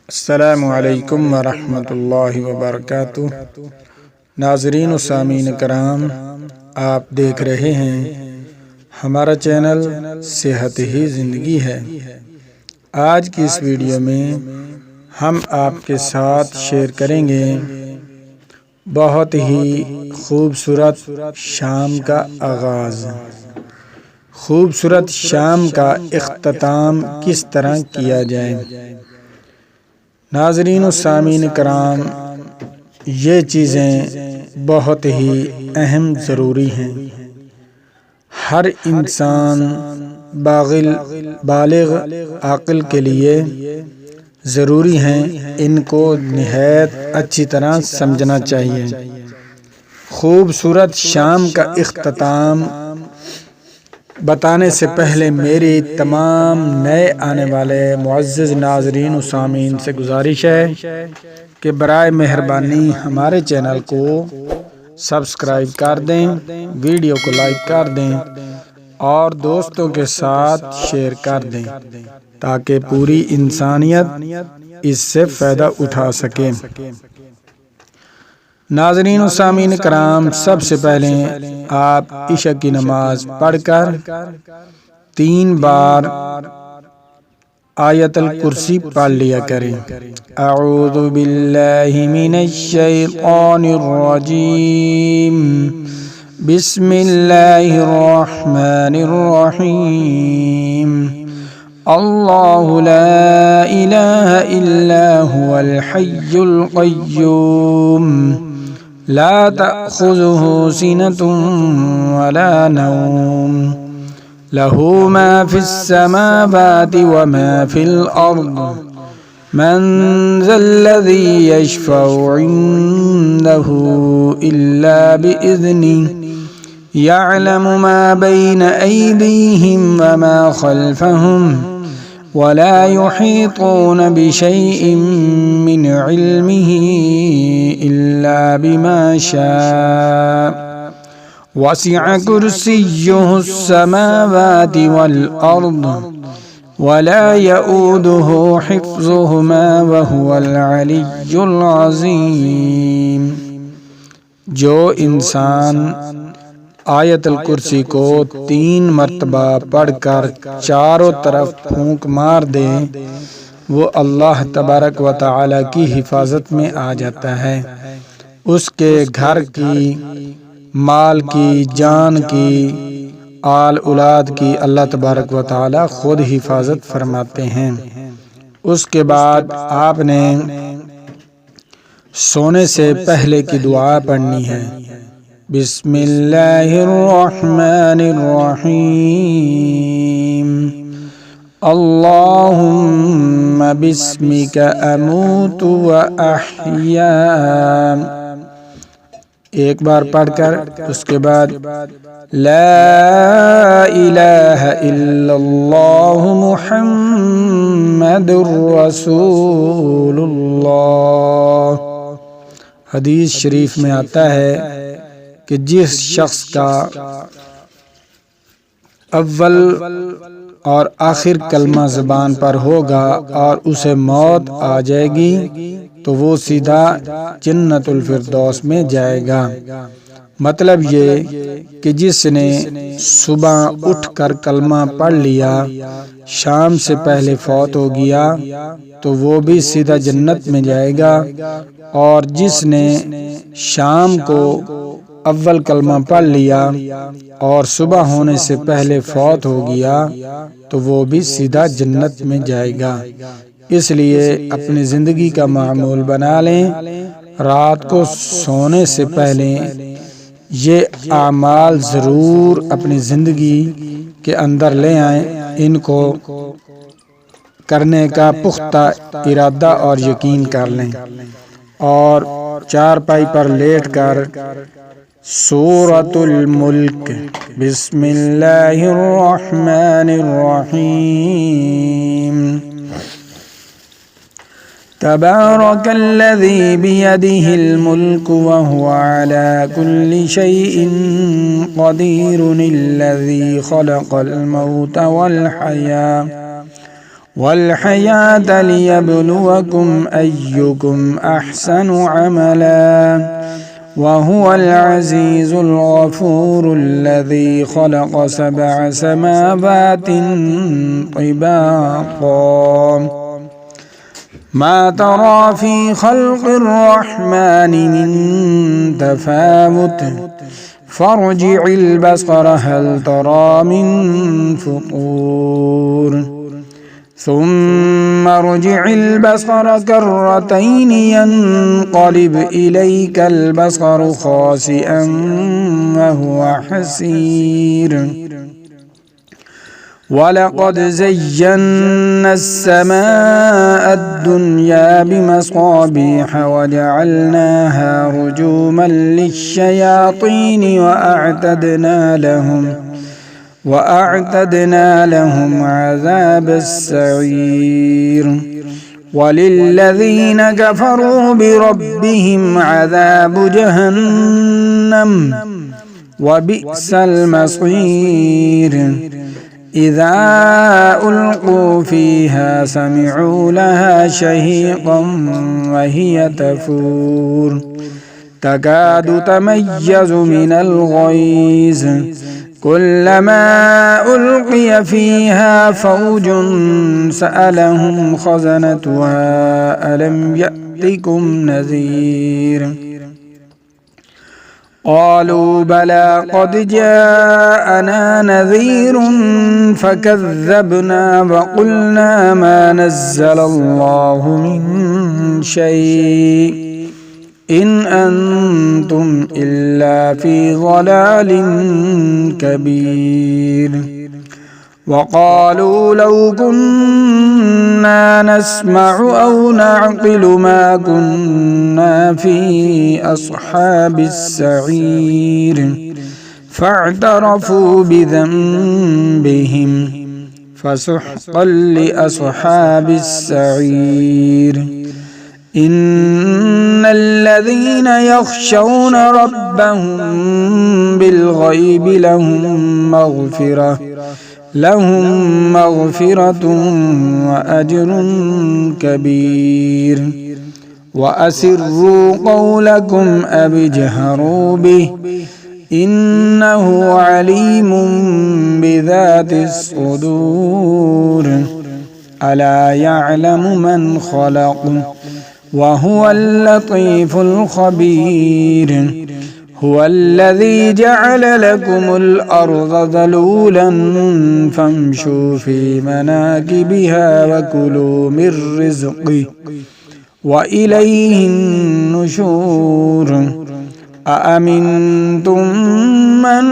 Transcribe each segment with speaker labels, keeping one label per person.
Speaker 1: السلام علیکم ورحمۃ اللہ وبرکاتہ۔ ناظرین و سامعین کرام، آپ دیکھ رہے ہیں ہمارا چینل صحت ہی زندگی ہے۔ آج کی اس ویڈیو میں ہم آپ کے ساتھ شیئر کریں گے بہت ہی خوبصورت شام کا آغاز، خوبصورت شام کا اختتام کس طرح کیا جائے۔ ناظرین و سامعین کرام، یہ چیزیں بہت ہی اہم ضروری ہیں۔ ہر انسان بالغ عاقل کے لیے ضروری ہیں، ان کو نہایت اچھی طرح سمجھنا چاہیے۔ خوبصورت شام کا اختتام بتانے سے پہلے میری تمام نئے آنے والے معزز ناظرین و سامعین سے گزارش ہے کہ برائے مہربانی ہمارے چینل کو سبسکرائب کر دیں، ویڈیو کو لائک کر دیں اور دوستوں کے ساتھ شیئر کر دیں تاکہ پوری انسانیت اس سے فائدہ اٹھا سکے۔ ناظرین و سامعین کرام، سب سے پہلے آپ عشاء کی نماز پڑھ کر 3 بار آیت الکرسی پڑھ لیا کریں۔ اعوذ باللہ من الشیطان الرجیم، بسم اللہ الرحمن الرحیم، اللہ لا الہ الا هو الحی القیوم، لا تأخذه سنة ولا نوم، له ما في السماوات وما في الأرض، من ذا الذي يشفع عنده إلا بإذنه، يعلم ما بين أيديهم وما خلفهم، ولا يحيطون بشيء من علمه إلا بما شاء، وسع كرسيه السماوات والأرض، ولا يؤوده حفظهما وهو العلي العظيم۔ جو انسان آیت الکرسی کو 3 مرتبہ پڑھ کر چاروں طرف پھونک مار دے، وہ اللہ تبارک و تعالی کی حفاظت میں آ جاتا ہے۔ اس کے گھر کی، مال کی، جان کی، آل اولاد کی اللہ تبارک و تعالی خود حفاظت فرماتے ہیں۔ اس کے بعد آپ نے سونے سے پہلے کی دعا پڑھنی ہے۔ بسم اللہ الرحمن الرحیم، اللہم بسمک اموت و احیا، ایک بار پڑھ کر اس کے بعد لا الہ الا اللہ محمد رسول اللہ۔ حدیث شریف میں آتا ہے کہ جس شخص کا اول اور آخر کلمہ زبان پر ہوگا اور اسے موت آ جائے گی تو وہ سیدھا جنت الفردوس میں جائے گا۔ مطلب یہ کہ جس نے صبح اٹھ کر کلمہ پڑھ لیا، شام سے پہلے فوت ہو گیا تو وہ بھی سیدھا جنت میں جائے گا، اور جس نے شام کو اول کلمہ پڑھ لیا اور صبح ہونے سے پہلے فوت ہو گیا تو وہ بھی سیدھا جنت میں جائے گا۔ اس لیے اپنی زندگی کا معمول بنا لیں، رات کو سونے سے پہلے یہ اعمال ضرور اپنی زندگی کے اندر لے آئیں، ان کو کرنے کا پختہ ارادہ اور یقین کر لیں، اور چارپائی پر لیٹ کر سورۃ الملک، بسم اللہ الرحمن الرحیم، تبارک الذی بیدہ الملک وہو علی کل شیء قدیر، الذی خلق الموت والحیاة والحياة ليبلوكم أيكم أحسن عملا وهو العزيز الغفور الذي خلق 7 سماوات طباقا ما ترى في خلق الرحمن من تفاوت فارجع البصر هل ترى من فطور ثم ارجع البصر كرتين ينقلب إليك البصر خاسئا وهو حسير ولقد زينا السماء الدنيا بمصابيح وجعلناها رجوما للشياطين وأعتدنا لهم عذاب السعير وللذين كفروا بربهم عذاب جهنم وبئس المصير إذا ألقوا فيها سمعوا لها شهيقا وهي تفور تكاد تميز من الغيظ كلما ألقي فيها فوج سألهم خزنتها ألم يأتكم نذير قالوا بلى قد جاءنا نذير فكذبنا وقلنا ما نزل الله من شيء إن أنتم إلا في ضلال كبير وقالوا لو كنا نسمع أو نعقل ما كنا في أصحاب السعير فاعترفوا بذنبهم فسحقا لأصحاب السعير إن الذين يخشون ربهم بالغيب لهم مغفرة وأجر كبير وأسروا قولكم أو اجهروا به إنه عليم بذات الصدور ألا يعلم من خلق وهو اللطيف الخبير هو الذي جعل لكم الأرض ذلولا فامشوا في مناكبها وكلوا من رزقه وإليه النشور أأمنتم من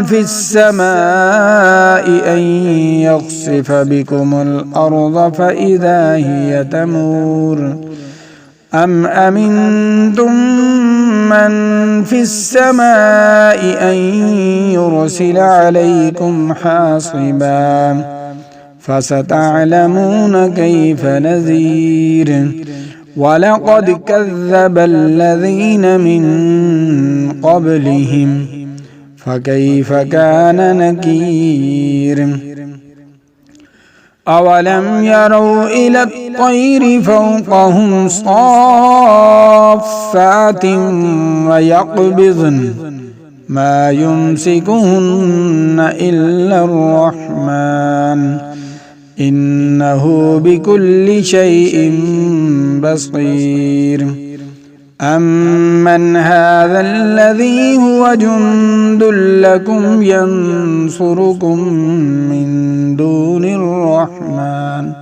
Speaker 1: في السماء أن يخسف بكم الأرض فإذا هي تمور أم أمنتم من في السماء أن يرسل عليكم حاصبا فستعلمون كيف نذير ولقد كذب الذين من قبلهم فكيف كان نكير أولم يروا إلى الطير فوقهم صافات ويقبضن ما يمسكهن إلا الرحمن إنه بكل شيء بصير أمن هذا الذي هو جند لكم ينصركم من دون الرحمن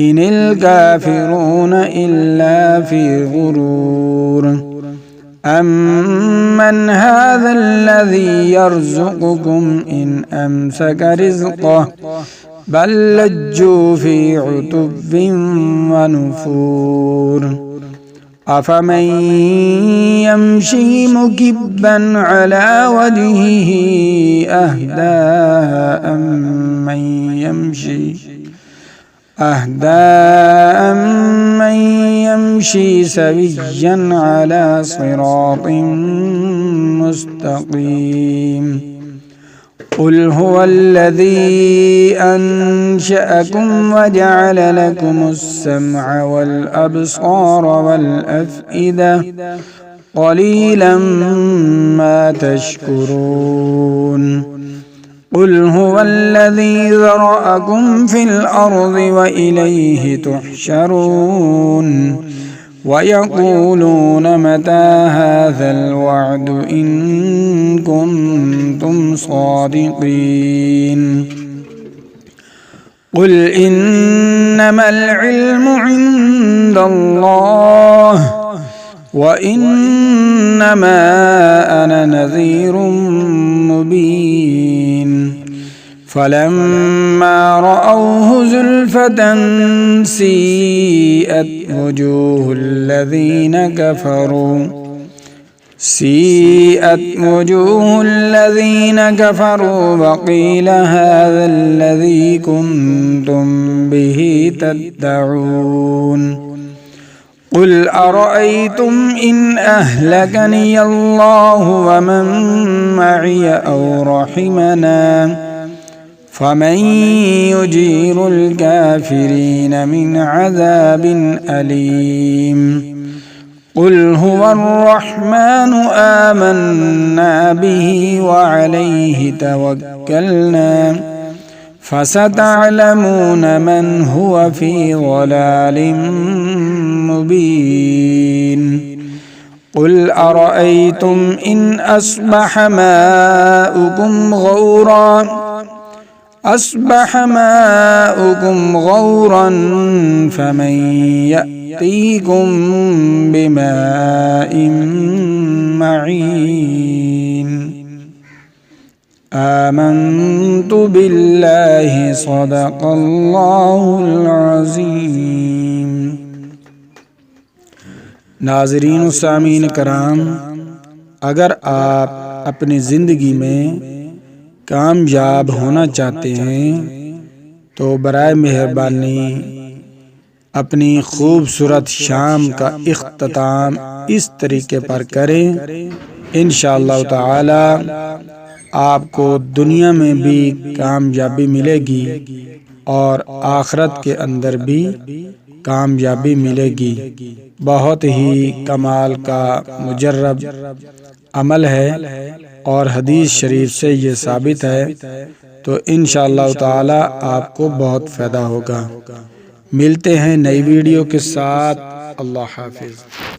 Speaker 1: إن الكافرون إلا في غرور أمن هذا الذي يرزقكم إن أمسك رزقه بل لجوا في عتب ونفور أفمن يمشي مكبا على وجهه أهدى أمن يمشي سويا على صراط مستقيم क़ुल हुवल्लज़ी अंशअकुम वजअल लकुमुस्समअ वल अब्सार वल अफ़इदा क़लीलन मा तशकुरून। क़ुल हुवल्लज़ी ज़रअकुम फ़िल अर्ज़ि व इलैहि तुहशरून। वयक़ूलून मता हाज़ल वअद इन कुन्तुम सादिक़ीन। क़ुल इन्नमल इल्मु इंदल्लाह व इन्नमा अना नज़ीरुम मुबीन। फलम्मा रअवहु ज़ुल्फ़तन सीअत वजूहुल्लज़ीन कफ़रू वक़ील हाज़ाल्लज़ी कुन्तुम बिही तद्दऊन। क़ुल अरअय्तुम इन अह्लकनियल्लाहु व मन मइय औ रहिमना फमन युजीरुल काफ़िरीन मिन अज़ाबिन अलीम। क़ुल हुवर्रहमानु आमन्ना बिही व अलैहि तवक्कलना फसतअलमून मन हुव फ़ी ज़लालिम मुबीन। क़ुल अरअय्तुम इन अस्बह माउकुम गौरन फमन यअतीकुम बिमाइन मईन। आमन्तु बिल्लाहि सदक़ल्लाहुल अज़ीम। नाज़रीन व सामीन कराम, अगर आप अपनी ज़िंदगी में कामयाब होना चाहते हैं तो बराए मेहरबानी अपनी खूबसूरत शाम का इख्तिताम इस तरीके पर करें। इंशाअल्लाह ताला आपको दुनिया में भी कामयाबी मिलेगी और आखिरत के अंदर भी कामयाबी मिलेगी। बहुत ही कमाल का मुजर्रब अमल है और हदीस शरीफ से ये साबित है। तो इंशाअल्लाह ताला आपको बहुत फ़ायदा होगा। मिलते हैं नई वीडियो के साथ। अल्लाह हाफ़िज़।